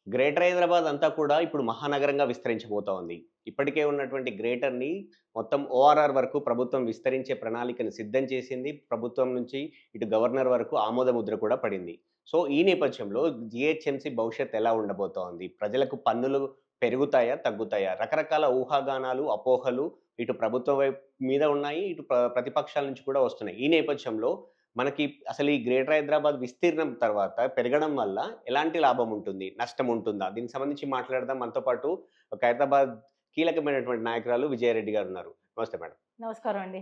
Greater Hyderabad అంతా కూడా ఇప్పుడు మహానగరంగా విస్తరించబోతా ఉంది. ఇప్పటికే ఉన్నటువంటి గ్రేటర్‌ని మొత్తం ఓఆర్ఆర్ వరకు ప్రభుత్వం విస్తరించే ప్రణాళికను సిద్ధం చేసింది. ప్రభుత్వం నుంచి ఇటు గవర్నర్ వరకు ఆమోద ముద్ర కూడా పడింది. సో, ఈ నేపథ్యంలో జీహెచ్ఎంసీ భవిష్యత్తు ఎలా ఉండబోతోంది? ప్రజలకు పన్నులు పెరుగుతాయా? తగ్గుతాయా? రకరకాల ఊహాగానాలు, అపోహలు ఇటు ప్రభుత్వం వైపు మీద ఉన్నాయి. ఇటు ప్రతిపక్షాల నుంచి కూడా వస్తున్నాయి. ఈ నేపథ్యంలో మనకి అసలు ఈ గ్రేటర్ హైదరాబాద్ విస్తీర్ణం తర్వాత పెరగడం వల్ల ఎలాంటి లాభం ఉంటుంది? నష్టం ఉంటుందా? దీనికి సంబంధించి మాట్లాడదాం. మనతో పాటు ఒక హైదరాబాద్ కీలకమైనటువంటి నాయకురాలు విజయారెడ్డి గారున్నారు. నమస్తే మేడం. నమస్కారం అండి.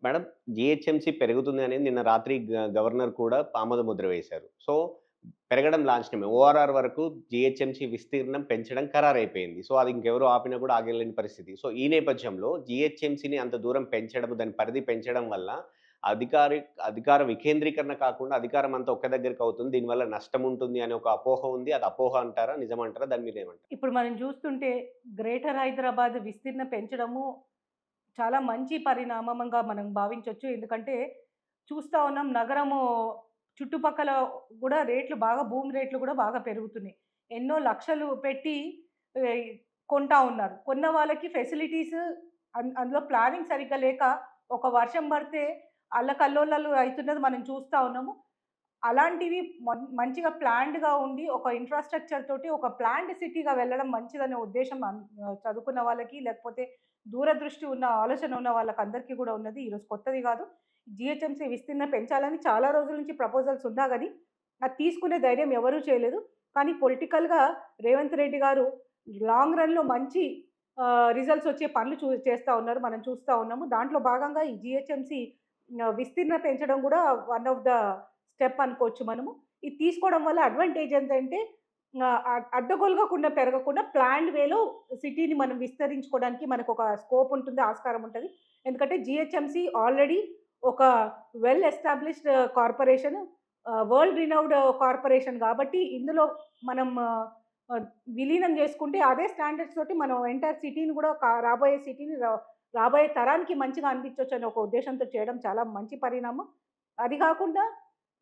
మేడం, జీహెచ్ఎంసీ పెరుగుతుంది అనేది నిన్న రాత్రి గవర్నర్ కూడా ఆమోద ముద్ర వేశారు. సో, పెరగడం లాంఛనమే. ఓఆర్ఆర్ వరకు జీహెచ్ఎంసీ విస్తీర్ణం పెంచడం ఖరారైపోయింది. సో, అది ఇంకెవరు ఆపినా కూడా ఆగలేని పరిస్థితి. సో, ఈ నేపథ్యంలో జీహెచ్ఎంసీని అంత దూరం పెంచడం, దాని పరిధి పెంచడం వల్ల అధికారి అధికార వికేంద్రీకరణ కాకుండా అధికారం అంతా ఒక్క దగ్గరికి అవుతుంది. దీనివల్ల నష్టం ఉంటుంది అనే ఒక అపోహ ఉంది. అది అపోహ అంటారా? నిజమంటారా? దాని మీద ఏమంటారు? ఇప్పుడు మనం చూస్తుంటే గ్రేటర్ హైదరాబాద్ విస్తీర్ణం పెంచడము చాలా మంచి పరిణామంగా మనం భావించొచ్చు. ఎందుకంటే చూస్తా ఉన్నాం నగరము చుట్టుపక్కల గూడా రేట్లు బాగా భూమి రేట్లు గూడా బాగా పెరుగుతున్నాయి. ఎన్నో లక్షలు పెట్టి ఆహ్, కొంటా ఉన్నారు. కొన్న వాళ్ళకి ఫెసిలిటీస్ అందులో ప్లానింగ్ సరిగ్గా లేక ఒక వర్షం పడితే అల్లకల్లోలాలు అయితున్నది మనం చూస్తా ఉన్నాము. అలాంటివి మంచిగా ప్లాన్డ్‌గా ఉండి, ఒక ఇన్‌ఫ్రాస్ట్రక్చర్ తోటి ఒక ప్లాన్డ్ సిటీగా వెళ్ళడం మంచిదనే ఉద్దేశ్యం చదువుకున్న వాళ్ళకి, లేకపోతే దూరదృష్టి ఉన్న ఆలోచన ఉన్న వాళ్ళకందరికీ గూడా ఉన్నది. ఈరోజు కొత్తది గాదు. జీహెచ్ఎంసీ విస్తీర్ణం పెంచాలని చాలా రోజుల నుంచి ప్రపోజల్స్ ఉన్నా గానీ, అది తీసుకునే ధైర్యం ఎవరూ చేయలేదు. కానీ పొలిటికల్‌గా రేవంత్ రెడ్డి గారు లాంగ్ రన్‌లో మంచి రిజల్ట్స్ వచ్చే పనులు చేస్తా ఉన్నారు. మనం చూస్తా ఉన్నాము. దాంట్లో భాగంగా ఈ జీహెచ్ఎంసీ విస్తీర్ణం పెంచడం గూడా వన్ ఆఫ్ ద స్టెప్ అనుకోవచ్చు మనము. ఇది తీసుకోవడం వల్ల అడ్వాంటేజ్ ఏంటంటే అడ్డగోలుగాకుండా పెరగకుండా ప్లాన్డ్ వేలో సిటీని మనం విస్తరించుకోవడానికి మనకొక స్కోప్ ఉంటుంది, ఆస్కారం ఉంటది. ఎందుకంటే జీహెచ్ఎంసీ ఆల్రెడీ ఒక well established corporation, world renowned corporation గాబట్టి ఇందులో మనం విలీనం చేసుకుంటే అదే స్టాండర్డ్స్ తోటి మనం ఎంటైర్ సిటీని గూడా రాబోయే సిటీని రాబోయే తరానికి మంచిగా అందించొచ్చనే ఒక ఉద్దేశంతో చేయడం చాలా మంచి పరిణామం. అది గాకుండా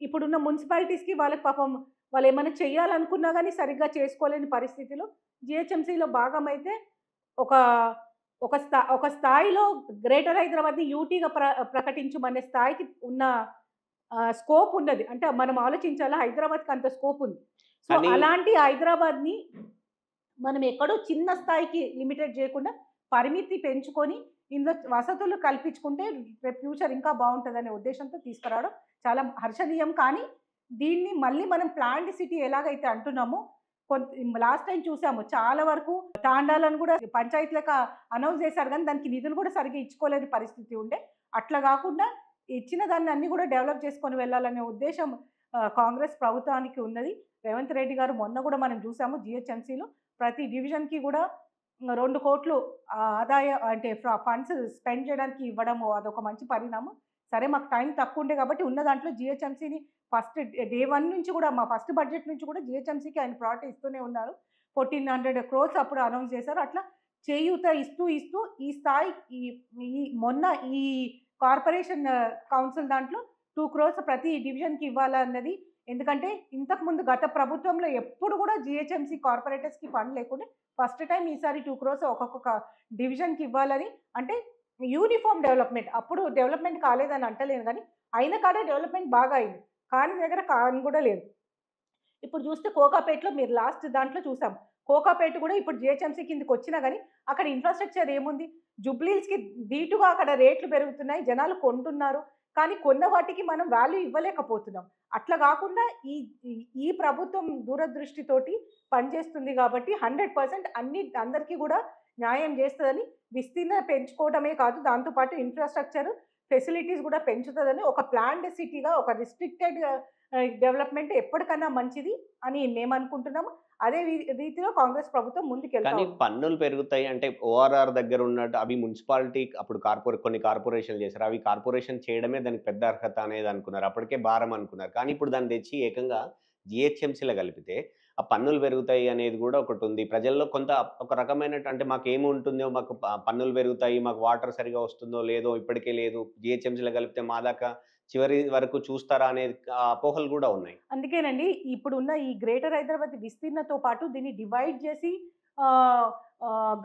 ఇప్పుడున్న మున్సిపాలిటీస్‌కి వాళ్ళకి పాపం వాళ్ళేమన్నా చేయాలనుకున్నా గానీ సరిగ్గా చేసుకోలేని పరిస్థితిలో జీహెచ్ఎంసీలో భాగమైతే ఒక ఒక స్థాయిలో గ్రేటర్ హైదరాబాద్‌ని యూటీగా ప్రకటించమనే స్థాయికి ఉన్న స్కోప్ ఉన్నది. అంటే మనం ఆలోచించాలా హైదరాబాద్‌కి అంత స్కోప్ ఉంది. సో, కానీ అలాంటి హైదరాబాద్‌ని మనం ఎక్కడో చిన్న స్థాయికి లిమిటెడ్ జేయకుండా పరిమితి పెంచుకొని ఇందులో వసతులు కల్పించుకుంటే రేపు ఫ్యూచర్ ఇంకా బావుంటదనే ఉద్దేశ్యంతో తీసుకురావడం చాలా హర్షణీయం. కానీ దీన్ని మళ్ళీ మనం ప్లాన్డ్ సిటీ ఎలాగైతే అంటున్నామో లాస్ట్ టైమ్ చూసాము. చాలా వరకు తాండాలను గూడా పంచాయతీలకు అనౌన్స్ చేశారు గానీ దానికి నిధులు గూడా సరిగ్గా ఇచ్చుకోలేని పరిస్థితి ఉండే. అట్లా గాకుండా ఇచ్చిన దాన్ని అన్నీ గూడా డెవలప్ చేసుకొని వెళ్ళాలనే ఉద్దేశ్యం కాంగ్రెస్ ప్రభుత్వానికి ఉన్నది. రేవంత్ రెడ్డి గారు మొన్న గూడా మనం చూసాము జీహెచ్ఎంసీలో ప్రతి డివిజన్‌కి గూడా 2,00,00,000 ఆదాయ అంటే ఫండ్స్ స్పెండ్ చేయడానికి ఇవ్వడము అదొక మంచి పరిణామం. సరే మాకు టైం తక్కువుండే కాబట్టి ఉన్న దాంట్లో జీహెచ్ఎంసీని ఫస్ట్ డే 1 నుంచి గూడా మా ఫస్ట్ బడ్జెట్ నుంచి కూడా జీహెచ్ఎంసీకి ఆయన ప్రయారిటీ ఇస్తూనే ఉన్నారు. 1,400 క్రోర్స్ అప్పుడు అనౌన్స్ చేశారు. అట్లా చేయూత ఇస్తూ, ఇస్తూ ఈ స్థాయి ఈ ఈ మొన్న ఈ కార్పొరేషన్ కౌన్సిల్ దాంట్లో 2 క్రోర్స్ ప్రతి డివిజన్‌కి ఇవ్వాలన్నది. ఎందుకంటే ఇంతకుముందు గత ప్రభుత్వంలో ఎప్పుడు గూడా జీహెచ్ఎంసీ కార్పొరేటర్స్‌కి ఫండ్ లేకుండే. ఫస్ట్ టైమ్ ఈసారి 2 క్రోర్స్ ఒక్కొక్క డివిజన్‌కి ఇవ్వాలని అంటే యూనిఫార్మ్ డెవలప్‌మెంట్. అప్పుడు డెవలప్‌మెంట్ కాలేదని అంటలేను గానీ, అయిన కాడ డెవలప్‌మెంట్ బాగా అయింది. కాని దగ్గర కాని గూడా లేదు. ఇప్పుడు చూస్తే కోకాపేటలో మీరు లాస్ట్ దాంట్లో చూసాం. కోకాపేట గూడా ఇప్పుడు జీహెచ్ఎంసీ కిందకొచ్చినా గానీ, అక్కడ ఇన్‌ఫ్రాస్ట్రక్చర్ ఏముంది? జుబ్లీహిల్స్‌కి దీటుగా అక్కడ రేట్లు పెరుగుతున్నాయి. జనాలు కొంటున్నారు. కానీ కొన్న వాటికి మనం వాల్యూ ఇవ్వలేకపోతున్నాం. అట్లా గాకుండా ఈ ఈ ఈ ప్రభుత్వం దూరదృష్టితోటి పనిచేస్తుంది గాబట్టి 100% అందరికీ గూడా న్యాయం జేస్తదని, విస్తీర్ణం పెంచుకోవడమే కాదు, దాంతో పాటు ఇన్‌ఫ్రాస్ట్రక్చర్ ఫెసిలిటీస్ గూడా పెంచుతదని ఒక ప్లాన్డ్ సిటీగా ఒక రిస్ట్రిక్టెడ్ డెవలప్‌మెంట్ ఎప్పటికన్నా మంచిది అని మేమనుకుంటున్నాము. అదే రీతిలో కాంగ్రెస్ ప్రభుత్వం ముందుకెళ్తా కానీ ఉంది. పన్నులు పెరుగుతాయి అంటే ఓఆర్ఆర్ దగ్గర ఉన్నట్టు అవి మున్సిపాలిటీ అప్పుడు కొన్ని కార్పొరేషన్‌లు చేశారు. అవి కార్పొరేషన్ చేయడమే దానికి పెద్ద అర్హత అనేది అనుకున్నారు. అప్పటికే భారం అనుకున్నారు. కానీ ఇప్పుడు దాన్ని తెచ్చి ఏకంగా జీహెచ్ఎంసీలో కలిపితే ఆ పన్నులు పెరుగుతాయి అనేది గూడా ఒకటుంది. ప్రజల్లో కొంత ఒక రకమైనటు మాకేముంటుందో మాకు పన్నులు పెరుగుతాయి, మాకు వాటర్ సరిగ్గా వస్తుందో లేదో ఇప్పటికే లేదు. జీహెచ్ఎంసీలో కలిపితే మా దాకా చివరి వరకు చూస్తారా అనేది అపోహలు కూడా ఉన్నాయి. అందుకేనండి ఇప్పుడున్న ఈ గ్రేటర్ హైదరాబాద్ విస్తీర్ణతో పాటు దీన్ని డివైడ్ చేసి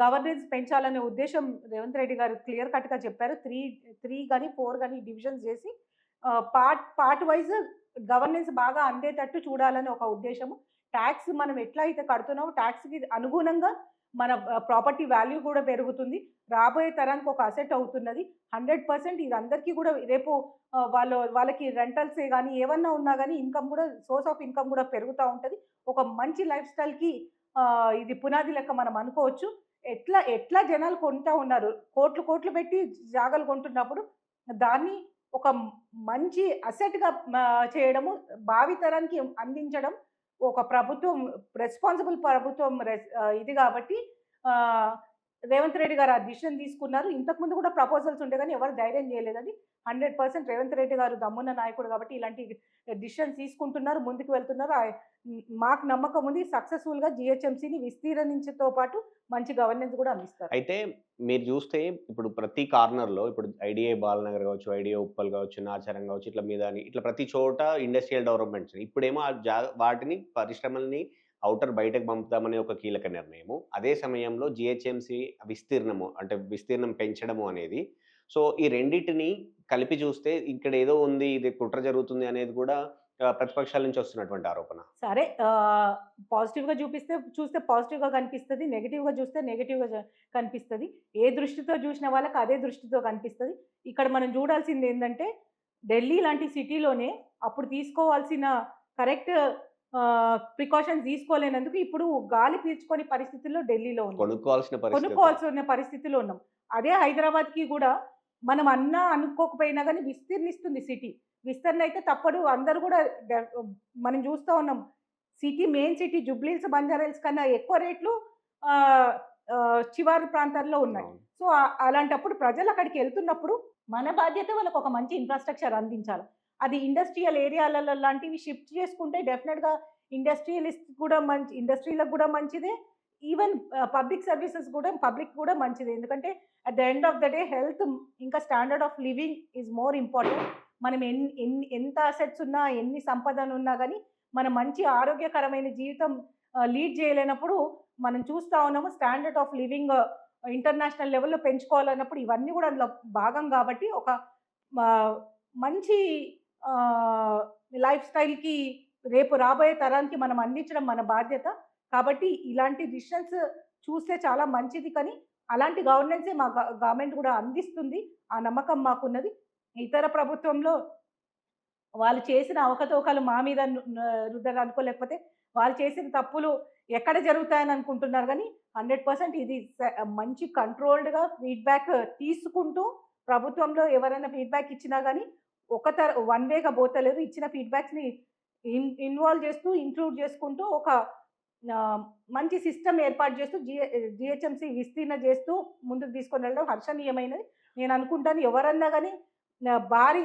గవర్నెన్స్ పెంచాలనే ఉద్దేశం రేవంత్ రెడ్డి గారు క్లియర్ కట్గా చెప్పారు. త్రీ కానీ 4 కానీ డివిజన్స్ చేసి పార్ట్ వైజ్ గవర్నెన్స్ బాగా అందేటట్టు చూడాలని ఒక ఉద్దేశము. ట్యాక్స్ మనం ఎట్లా అయితే కడుతున్నామో ట్యాక్స్కి అనుగుణంగా మన ప్రాపర్టీ వాల్యూ కూడా పెరుగుతుంది. రాబోయే తరానికి ఒక అసెట్ అవుతున్నది. 100% ఇది అందరికీ కూడా రేపు వాళ్ళకి రెంటల్సే కానీ ఏమన్నా ఉన్నా కానీ ఇన్కమ్ కూడా సోర్స్ ఆఫ్ ఇన్కమ్ కూడా పెరుగుతూ ఉంటుంది. ఒక మంచి లైఫ్ స్టైల్కి ఇది పునాది లెక్క మనం అనుకోవచ్చు. ఎట్లా జనాలు కొంటా ఉన్నారు, కోట్లు పెట్టి జాగాలు కొంటున్నప్పుడు దాన్ని ఒక మంచి అసెట్గా చేయడము, భావితరానికి అందించడం ఒక ప్రభుత్వం రెస్పాన్సిబుల్ ప్రభుత్వం ఇది కాబట్టి రేవంత్ రెడ్డి గారు ఆ డిసిషన్ తీసుకున్నారు. ఇంతకుముందు కూడా ప్రపోజల్స్ ఉండే కానీ ఎవరు ధైర్యం చేయలేదండి. 100% రేవంత్ రెడ్డి గారు దమ్మున్న నాయకుడు కాబట్టి ఇలాంటి డిసిషన్ తీసుకుంటున్నారు, ముందుకు వెళ్తున్నారు. మాకు నమ్మకం ఉంది సక్సెస్ఫుల్గా జిహెచ్ఎంసీని విస్తీర్ణించతో పాటు మంచి గవర్నెన్స్ కూడా అందిస్తారు. అయితే మీరు చూస్తే ఇప్పుడు ప్రతి కార్నర్లో ఇప్పుడు ఐడిఐ బాలనగర్ కావచ్చు, ఐడిఐ ఉప్పల్ కావచ్చు, నాచారం కావచ్చు, ఇట్లా మీద ఇట్లా ప్రతి చోట ఇండస్ట్రియల్ డెవలప్మెంట్స్ ఇప్పుడేమో వాటిని పరిశ్రమల్ని ఔటర్ బయటకు పంపుతామనే ఒక కీలక నిర్ణయము. అదే సమయంలో జిహెచ్ఎంసీ విస్తీర్ణం పెంచడము అనేది. సో ఈ రెండిటిని కలిపి చూస్తే ఇక్కడ ఏదో ఉంది, ఇది కుట్ర జరుగుతుంది అనేది కూడా ప్రతిపక్షాల నుంచి వస్తున్నటువంటి ఆరోపణ. సరే పాజిటివ్గా చూస్తే పాజిటివ్గా కనిపిస్తుంది, నెగిటివ్గా చూస్తే నెగిటివ్గా కనిపిస్తుంది. ఏ దృష్టితో చూసిన వాళ్ళకి అదే దృష్టితో కనిపిస్తుంది. ఇక్కడ మనం చూడాల్సింది ఏంటంటే ఢిల్లీ లాంటి సిటీలోనే అప్పుడు తీసుకోవాల్సిన కరెక్ట్ ప్రికాషన్స్ తీసుకోలేనందుకు ఇప్పుడు గాలి పీల్చుకొని పరిస్థితుల్లో ఢిల్లీలో ఉన్నాం, కొనుక్కోవాల్సిన పరిస్థితిలో ఉన్నాం. అదే హైదరాబాద్కి కూడా మనం అనుకోకపోయినా కానీ విస్తీర్ణిస్తుంది సిటీ. విస్తరణ అయితే తప్పదు, అందరూ కూడా మనం చూస్తూ ఉన్నాం. మెయిన్ సిటీ జూబ్లీహిల్స్, బంజారాహిల్స్ కన్నా ఎక్కువ రేట్లు చివరి ప్రాంతాల్లో ఉన్నాయి. సో అలాంటప్పుడు ప్రజలు అక్కడికి వెళ్తున్నప్పుడు మన బాధ్యత వాళ్ళకి ఒక మంచి ఇన్ఫ్రాస్ట్రక్చర్ అందించాలి. అది ఇండస్ట్రియల్ ఏరియాలలో లాంటివి షిఫ్ట్ చేసుకుంటే డెఫినెట్గా ఇండస్ట్రీలకు కూడా మంచిదే. ఈవెన్ పబ్లిక్ సర్వీసెస్ కూడా పబ్లిక్ కూడా మంచిది. ఎందుకంటే at the end of the day health ఇంకా standard of living is more important. మనం ఎంత అసెట్స్ ఉన్నా, ఎన్ని సంపదలు ఉన్నా కానీ మనం మంచి ఆరోగ్యకరమైన జీవితం లీడ్ చేయలేనప్పుడు మనం చూస్తూ ఉన్నాము. స్టాండర్డ్ ఆఫ్ లివింగ్ ఇంటర్నేషనల్ లెవెల్లో పెంచుకోవాలన్నప్పుడు ఇవన్నీ కూడా అందులో భాగం. కాబట్టి ఒక మంచి లైఫ్ స్టైల్కి రేపు రాబోయే తరానికి మనం అందించడం మన బాధ్యత. కాబట్టి ఇలాంటి డిసిషన్స్ చూస్తే చాలా మంచిది. కానీ అలాంటి గవర్నెన్సే మా గవర్నమెంట్ కూడా అందిస్తుంది, ఆ నమ్మకం మాకున్నది. ఇతర ప్రభుత్వంలో వాళ్ళు చేసిన అవకతవకలు మా మీద రుద్దలు అనుకోలేకపోతే వాళ్ళు చేసిన తప్పులు ఎక్కడ జరుగుతాయని అనుకుంటున్నారు. కానీ 100% ఇది మంచి కంట్రోల్డ్గా ఫీడ్బ్యాక్ తీసుకుంటూ ప్రభుత్వంలో ఎవరైనా ఫీడ్బ్యాక్ ఇచ్చినా కానీ వన్ వేగా పోతలేదు. ఇచ్చిన ఫీడ్బ్యాక్స్ని ఇన్వాల్వ్ చేస్తూ ఇంక్లూడ్ చేసుకుంటూ ఒక మంచి సిస్టమ్ ఏర్పాటు చేస్తూ జిహెచ్ఎంసీ విస్తీర్ణ చేస్తూ ముందుకు తీసుకొని వెళ్ళడం హర్షణీయమైనది. నేను అనుకుంటాను ఎవరన్నా కానీ భారీ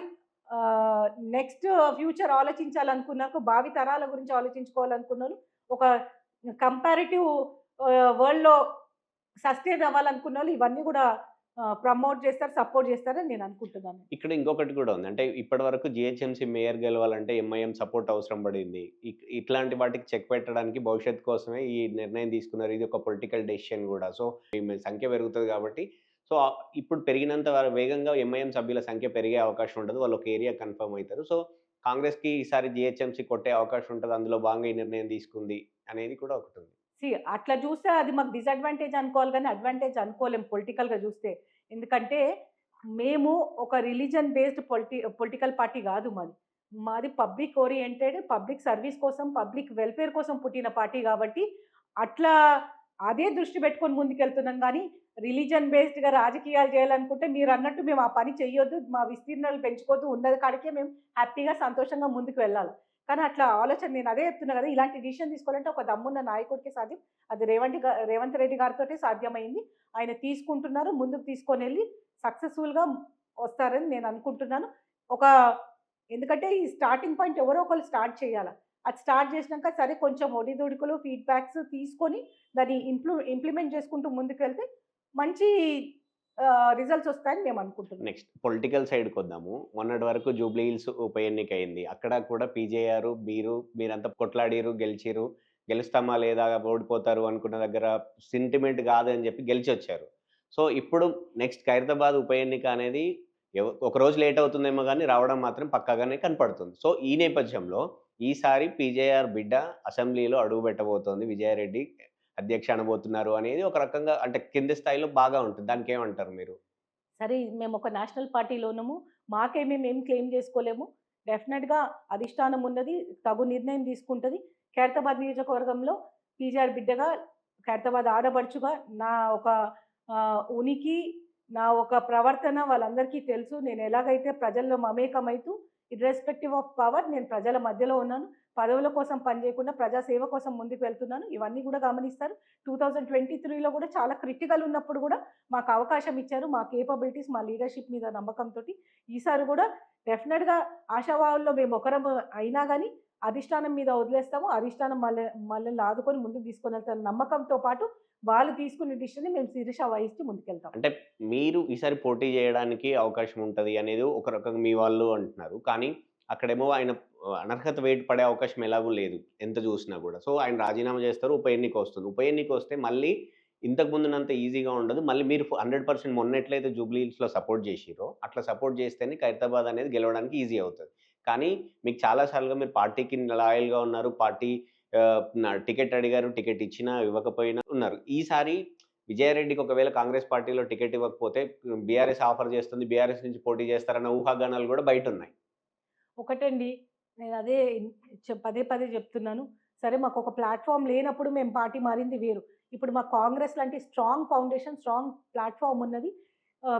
నెక్స్ట్ ఫ్యూచర్ ఆలోచించాలనుకున్నారు, భావి తరాల గురించి ఆలోచించుకోవాలనుకున్నారు, ఒక కంపారిటివ్ వరల్డ్లో సస్టైన్ అవ్వాలనుకున్న వాళ్ళు ఇవన్నీ కూడా ప్రమోట్ చేస్తారు, సపోర్ట్ చేస్తారని నేను అనుకుంటున్నాను. ఇక్కడ ఇంకొకటి కూడా ఉంది. అంటే ఇప్పటి వరకు జిహెచ్ఎంసీ మేయర్ గెలవాలంటే ఎంఐఎం సపోర్ట్ అవసరం పడింది. ఇట్లాంటి వాటికి చెక్ పెట్టడానికి భవిష్యత్తు కోసమే ఈ నిర్ణయం తీసుకున్నారు. ఇది ఒక పొలిటికల్ డెసిషన్ కూడా. సో సంఖ్య పెరుగుతుంది కాబట్టి సో ఇప్పుడు పెరిగినంత వేగంగా ఎంఐఎం సభ్యుల సంఖ్య పెరిగే అవకాశం ఉండదు. వాళ్ళు ఒక ఏరియా కన్ఫర్మ్ అవుతారు. సో కాంగ్రెస్కి ఈసారి జిహెచ్ఎంసీ కొట్టే అవకాశం ఉంటుంది. అందులో భాగంగా ఈ నిర్ణయం తీసుకుంది అనేది కూడా ఒకటి ఉంది. అట్లా చూస్తే అది మాకు డిసడ్వాంటేజ్ అనుకోవాలి కానీ అడ్వాంటేజ్ అనుకోలేము పొలిటికల్గా చూస్తే. ఎందుకంటే మేము ఒక రిలీజన్ బేస్డ్ పొలిటికల్ పార్టీ కాదు. మాది పబ్లిక్ ఓరియంటెడ్, పబ్లిక్ సర్వీస్ కోసం, పబ్లిక్ వెల్ఫేర్ కోసం పుట్టిన పార్టీ. కాబట్టి అట్లా అదే దృష్టి పెట్టుకొని ముందుకెళ్తున్నాం. కానీ రిలీజన్ బేస్డ్గా రాజకీయాలు చేయాలనుకుంటే మీరు అన్నట్టు మేము ఆ పని చేయొద్దు, మా విస్తీర్ణాలు పెంచుకోవద్దు, ఉన్నది కాడికే మేము హ్యాపీగా సంతోషంగా ముందుకు వెళ్ళాలి. కానీ అట్లా ఆలోచన నేను అదే చెప్తున్నా కదా, ఇలాంటి డిసిషన్ తీసుకోవాలంటే ఒక దమ్మున్న నాయకుడికి సాధ్యం. అది రేవంత్ రెడ్డి గారితో సాధ్యమైంది. ఆయన తీసుకుంటున్నారు, ముందుకు తీసుకొని వెళ్ళి సక్సెస్ఫుల్గా వస్తారని నేను అనుకుంటున్నాను. ఎందుకంటే ఈ స్టార్టింగ్ పాయింట్ ఎవరో ఒకరు స్టార్ట్ చేయాలి. అది స్టార్ట్ చేసినాక సరే కొంచెం ఒడిదుడుకులు ఫీడ్బ్యాక్స్ తీసుకొని దాన్ని ఇంప్లిమెంట్ చేసుకుంటూ ముందుకు వెళ్తే మంచి రిజల్ట్స్ వస్తాయని మేము అనుకుంటున్నాం. నెక్స్ట్ పొలిటికల్ సైడ్కి వద్దాము. మొన్నటి వరకు జూబ్లీ హిల్స్ ఉప ఎన్నిక అయింది. అక్కడ కూడా పీజేఆర్ మీరంతా కొట్లాడిరు, గెలిచిరు. గెలుస్తామా లేదా, ఓడిపోతారు అనుకున్న దగ్గర సెంటిమెంట్ కాదు అని చెప్పి గెలిచి వచ్చారు. సో ఇప్పుడు నెక్స్ట్ ఖైరతాబాద్ ఉప ఎన్నిక అనేది ఒక రోజు లేట్ అవుతుందేమో కానీ రావడం మాత్రం పక్కాగానే కనపడుతుంది. సో ఈ నేపథ్యంలో ఈసారి పీజేఆర్ బిడ్డ అసెంబ్లీలో అడుగు పెట్టబోతోంది. విజయారెడ్డి అధ్యక్ష అనబోతున్నారు అనేది ఒక రకంగా అంటే కింది స్థాయిలో బాగా ఉంటుంది. దానికి ఏమంటారు మీరు? సరే మేము ఒక నేషనల్ పార్టీలో ఉన్నాము, మేమేం క్లెయిమ్ చేసుకోలేము. డెఫినెట్గా అధిష్టానం ఉన్నది, తగు నిర్ణయం తీసుకుంటుంది. ఖైరతాబాద్ నియోజకవర్గంలో పీజీఆర్ బిడ్డగా, ఖైరతాబాద్ ఆడబడుచుగా నా ఒక ఉనికి, నా ఒక ప్రవర్తన వాళ్ళందరికీ తెలుసు. నేను ఎలాగైతే ప్రజల్లో మమేకమైతూ ఇర్రెస్పెక్టివ్ ఆఫ్ పవర్ నేను ప్రజల మధ్యలో ఉన్నాను. పదవుల కోసం పనిచేయకుండా ప్రజాసేవ కోసం ముందుకు వెళ్తున్నాను. ఇవన్నీ కూడా గమనిస్తారు. 2023లో కూడా చాలా క్రిటికల్ ఉన్నప్పుడు కూడా మాకు అవకాశం ఇచ్చారు. మా కేపబిలిటీస్, మా లీడర్షిప్ మీద నమ్మకంతో ఈసారి కూడా డెఫినెట్గా ఆశావాహుల్లో మేము ఒకరం అయినా కానీ అధిష్టానం మీద వదిలేస్తాము. అధిష్టానం మళ్ళీ ఆదుకొని ముందుకు తీసుకొని వెళ్తారు. నమ్మకంతో పాటు వాళ్ళు తీసుకునే డిసిషన్ని మేము శిరీష వహిస్తూ ముందుకెళ్తాం. అంటే మీరు ఈసారి పోటీ చేయడానికి అవకాశం ఉంటుంది అనేది ఒక రకంగా మీ వాళ్ళు అంటున్నారు. కానీ అక్కడేమో ఆయన అనర్హత వేటు పడే అవకాశం ఎలాగూ లేదు ఎంత చూసినా కూడా. సో ఆయన రాజీనామా చేస్తారు, ఉప ఎన్నిక వస్తుంది. ఉప ఎన్నిక వస్తే మళ్ళీ ఇంతకు ముందునంత ఈజీగా ఉండదు. మళ్ళీ మీరు 100% మొన్న ఎట్లయితే జూబ్లీ హిల్స్లో సపోర్ట్ చేసిరో అట్లా సపోర్ట్ చేస్తేనే ఖైరతాబాద్ అనేది గెలవడానికి ఈజీ అవుతుంది. కానీ మీకు చాలాసార్లుగా మీరు పార్టీకి లాయల్గా ఉన్నారు, పార్టీ టికెట్ అడిగారు, టికెట్ ఇచ్చినా ఇవ్వకపోయినా ఉన్నారు. ఈసారి విజయారెడ్డికి ఒకవేళ కాంగ్రెస్ పార్టీలో టికెట్ ఇవ్వకపోతే బీఆర్ఎస్ ఆఫర్ చేస్తుంది, బీఆర్ఎస్ నుంచి పోటీ చేస్తారన్న ఊహాగానాలు కూడా బయట ఉన్నాయి. ఒకటండి, నేను అదే పదే పదే చెప్తున్నాను. సరే, మాకు ఒక ప్లాట్ఫామ్ లేనప్పుడు మేము పార్టీ మారింది వేరు. ఇప్పుడు మా కాంగ్రెస్ లాంటి స్ట్రాంగ్ ఫౌండేషన్, స్ట్రాంగ్ ప్లాట్ఫామ్ ఉన్నది.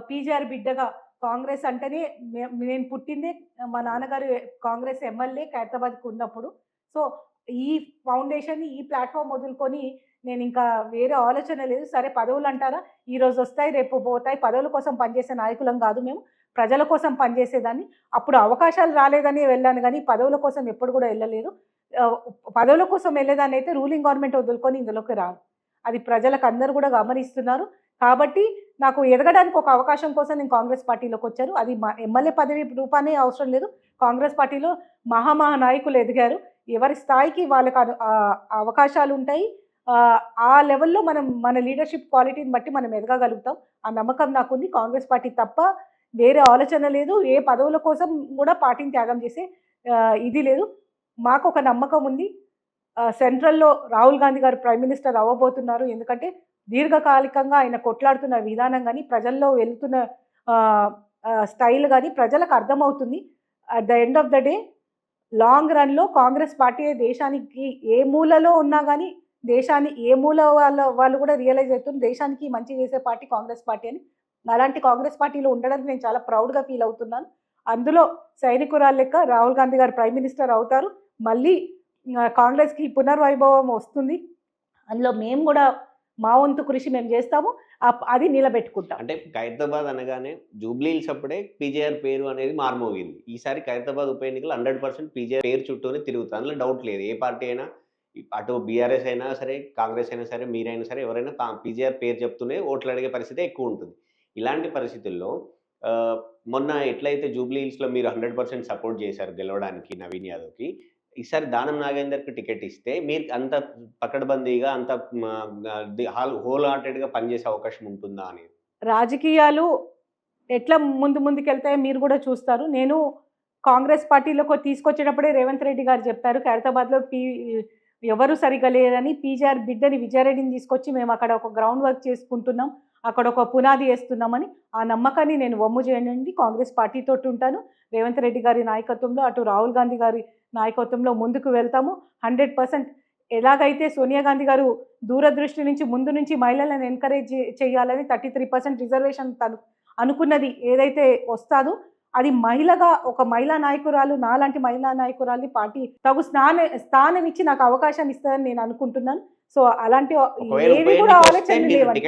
పీజీఆర్ బిడ్డగా కాంగ్రెస్ అంటేనే నేను పుట్టిందే, మా నాన్నగారు కాంగ్రెస్ ఎమ్మెల్యే ఖైరతాబాద్కి ఉన్నప్పుడు. సో ఈ ఫౌండేషన్, ఈ ప్లాట్ఫామ్ వదులుకొని నేను ఇంకా వేరే ఆలోచన లేదు. సరే, పదవులు అంటారా, ఈరోజు వస్తాయి రేపు పోతాయి. పదవుల కోసం పనిచేసే నాయకులం కాదు మేము, ప్రజల కోసం పనిచేసేదాన్ని. అప్పుడు అవకాశాలు రాలేదని వెళ్ళాను కానీ పదవుల కోసం ఎప్పుడు కూడా వెళ్ళలేదు. పదవుల కోసం వెళ్ళేదాన్ని అయితే రూలింగ్ గవర్నమెంట్ వదులుకొని ఇందులోకి రాను. అది ప్రజలకు అందరూ కూడా గమనిస్తున్నారు. కాబట్టి నాకు ఎదగడానికి ఒక అవకాశం కోసం నేను కాంగ్రెస్ పార్టీలోకి వచ్చాను. అది మా ఎమ్మెల్యే పదవి రూపానే అవసరం లేదు. కాంగ్రెస్ పార్టీలో నాయకులు ఎదిగారు. ఎవరి స్థాయికి వాళ్ళకి అవకాశాలు ఉంటాయి. ఆ లెవెల్లో మన లీడర్షిప్ క్వాలిటీని బట్టి మనం ఎదగగలుగుతాం. ఆ నమ్మకం నాకుంది. కాంగ్రెస్ పార్టీ తప్ప వేరే ఆలోచన లేదు. ఏ పదవుల కోసం కూడా పార్టీని త్యాగం చేసే ఇది లేదు. మాకు ఒక నమ్మకం ఉంది. సెంట్రల్లో రాహుల్ గాంధీ గారు ప్రైమ్ మినిస్టర్ అవ్వబోతున్నారు. ఎందుకంటే దీర్ఘకాలికంగా ఆయన కొట్లాడుతున్న విధానం కానీ, ప్రజల్లో వెళ్తున్న స్టైల్ కానీ ప్రజలకు అర్థమవుతుంది. At the end of the day long రన్లో కాంగ్రెస్ పార్టీ దేశానికి ఏ మూలలో ఉన్నా కానీ, దేశాన్ని ఏ మూల వాళ్ళు కూడా రియలైజ్ అవుతుంది దేశానికి మంచి చేసే పార్టీ కాంగ్రెస్ పార్టీ అని. అలాంటి కాంగ్రెస్ పార్టీలో ఉండడానికి నేను చాలా ప్రౌడ్గా ఫీల్ అవుతున్నాను. అందులో సైనికురాలు లెక్క రాహుల్ గాంధీ గారు ప్రైమ్ మినిస్టర్ అవుతారు. మళ్ళీ కాంగ్రెస్కి పునర్వైభవం వస్తుంది. అందులో మేము కూడా మా వంతు కృషి మేము చేస్తాము. అది నిలబెట్టుకుంటాం. అంటే ఖైరతాబాద్ అనగానే జూబ్లీ హిల్స్ అప్పుడే పీజేఆర్ పేరు అనేది మారుమోగింది. ఈసారి ఖైరతాబాద్ ఉప ఎన్నికలు 100% పీజేఆర్ పేరు చుట్టూనే తిరుగుతుంది. అందులో డౌట్ లేదు. ఏ పార్టీ అయినా, అటు బీఆర్ఎస్ అయినా సరే, కాంగ్రెస్ అయినా సరే, మీరైనా సరే, ఎవరైనా పీజేఆర్ పేరు చెప్తూనే ఓట్లు అడిగే పరిస్థితి ఎక్కువ ఉంటుంది. ఇలాంటి పరిస్థితుల్లో మొన్న ఎట్లయితే జూబ్లీ హిల్స్లో మీరు 100% సపోర్ట్ చేశారు గెలవడానికి నవీన్ యాదవ్కి, ఈసారి దానం నాగేందర్కి టికెట్ ఇస్తే మీరు అంత పకడ్బందీగా, అంత హోల్ హార్టెడ్గా పనిచేసే అవకాశం ఉంటుందా అని? రాజకీయాలు ఎట్లా ముందుకెళ్తాయో మీరు కూడా చూస్తారు. నేను కాంగ్రెస్ పార్టీలోకి తీసుకొచ్చేటప్పుడే రేవంత్ రెడ్డి గారు చెప్పారు, ఖైరతాబాద్లో ఎవరు సరిగా లేదని పీజీఆర్ బిడ్డని విజయారెడ్డిని తీసుకొచ్చి మేము అక్కడ ఒక గ్రౌండ్ వర్క్ చేసుకుంటున్నాం, అక్కడ ఒక పునాది వేస్తున్నామని. ఆ నమ్మకాన్ని నేను వమ్ము చేయండి. కాంగ్రెస్ పార్టీతో ఉంటాను. రేవంత్ రెడ్డి గారి నాయకత్వంలో, అటు రాహుల్ గాంధీ గారి నాయకత్వంలో ముందుకు వెళ్తాము 100%. ఎలాగైతే సోనియా గాంధీ గారు దూరదృష్టి నుంచి ముందు నుంచి మహిళలను ఎంకరేజ్ చేయాలని 33% రిజర్వేషన్ తను అనుకున్నది ఏదైతే వస్తాదో, అది ఒక మహిళా నాయకురాలు, నాలాంటి మహిళా నాయకురాలు పార్టీ తగు స్థానం ఇచ్చి నాకు అవకాశం ఇస్తుందని నేను అనుకుంటున్నాను. సో అలాంటి ఏవి కూడా ఆలోచన లేవండి.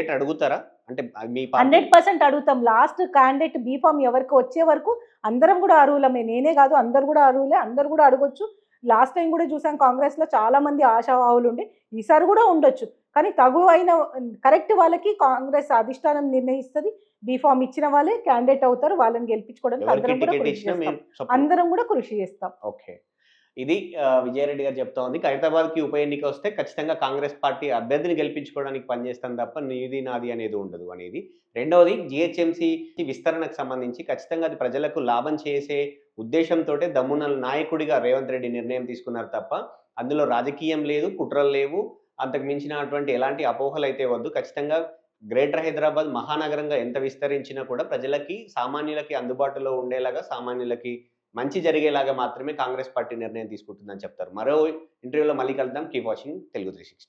100% అడుగుతాం. లాస్ట్ క్యాండిడేట్ బీఫామ్ ఎవరికి వచ్చే వరకు అందరం కూడా అర్హులమే. నేనే కాదు, అందరు కూడా అర్హులే. అందరు కూడా అడగొచ్చు. లాస్ట్ టైం కూడా చూసాం కాంగ్రెస్లో చాలా మంది ఆశావాహులు ఉండి, ఈసారి కూడా ఉండొచ్చు. కానీ తగు అయిన కరెక్ట్ వాళ్ళకి కాంగ్రెస్ అధిష్టానం నిర్ణయిస్తుంది. బీఫామ్ ఇచ్చిన వాళ్ళే క్యాండిడేట్ అవుతారు. వాళ్ళని గెలిపించుకోవడానికి ఎవరికి అందరం కూడా టికెట్ కృషి ఇచ్చినా చేస్తాం. మీరు support. అందరం కూడా కృషి చేస్తాం. ఓకే. ఇది విజయారెడ్డి గారు చెప్తా ఉంది. ఖైరతాబాద్‌కి ఉప ఎన్నిక వస్తే ఖచ్చితంగా కాంగ్రెస్ పార్టీ అభ్యర్థిని గెలిపించుకోవడానికి పనిచేస్తాం తప్ప నీది, నాది అనేది ఉండదు అనేది. రెండవది జీహెచ్ఎంసీ విస్తరణకు సంబంధించి ఖచ్చితంగా అది ప్రజలకు లాభం చేసే ఉద్దేశంతోటే దమ్మున నాయకుడిగా రేవంత్ రెడ్డి నిర్ణయం తీసుకున్నారు తప్ప, అందులో రాజకీయం లేదు, కుట్రలు లేవు. అంతకు మించినటువంటి ఎలాంటి అపోహలైతే వద్దు. ఖచ్చితంగా గ్రేటర్ హైదరాబాద్ మహానగరంగా ఎంత విస్తరించినా కూడా ప్రజలకి, సామాన్యులకి అందుబాటులో ఉండేలాగా, సామాన్యులకి మంచి జరిగేలాగా మాత్రమే కాంగ్రెస్ పార్టీ నిర్ణయం తీసుకుంటుందని చెప్తారు. మరో ఇంటర్వ్యూలో మళ్ళీ కలుద్దాం. Keep watching Telugu 360.